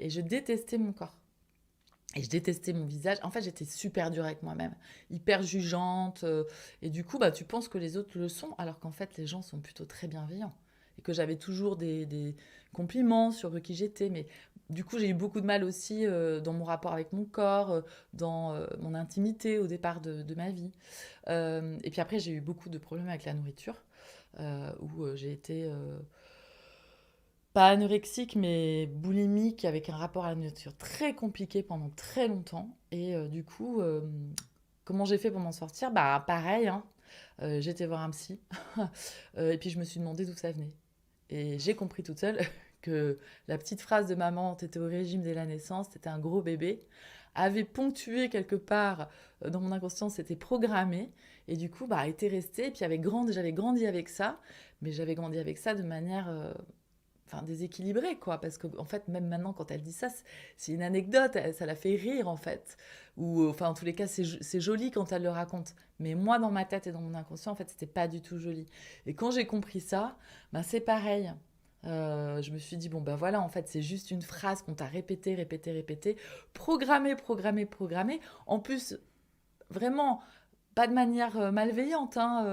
et je détestais mon corps. Et je détestais mon visage. En fait, j'étais super dure avec moi-même, hyper jugeante. Et du coup, bah, tu penses que les autres le sont, alors qu'en fait, les gens sont plutôt très bienveillants. Et que j'avais toujours des compliments sur qui j'étais. Mais du coup, j'ai eu beaucoup de mal aussi dans mon rapport avec mon corps, dans mon intimité au départ de ma vie. Et puis après, j'ai eu beaucoup de problèmes avec la nourriture, où j'ai été pas anorexique, mais boulimique, avec un rapport à la nourriture très compliqué pendant très longtemps. Et du coup, comment j'ai fait pour m'en sortir? Bah pareil, hein. J'ai été voir un psy, et puis je me suis demandé d'où ça venait. Et j'ai compris toute seule que la petite phrase de maman, t'étais au régime dès la naissance, t'étais un gros bébé, avait ponctué quelque part dans mon inconscient, c'était programmé, et du coup, bah, était resté, et puis j'avais grandi avec ça, mais j'avais grandi avec ça de manière enfin déséquilibrée, quoi, parce que en fait même maintenant quand elle dit ça, c'est une anecdote, ça la fait rire en fait, ou enfin en tous les cas c'est joli quand elle le raconte, mais moi dans ma tête et dans mon inconscient en fait c'était pas du tout joli. Et quand j'ai compris ça, ben c'est pareil. Je me suis dit bon ben voilà, en fait c'est juste une phrase qu'on t'a répétée, répétée, répétée, programmée, programmée, programmée, en plus vraiment pas de manière malveillante, hein,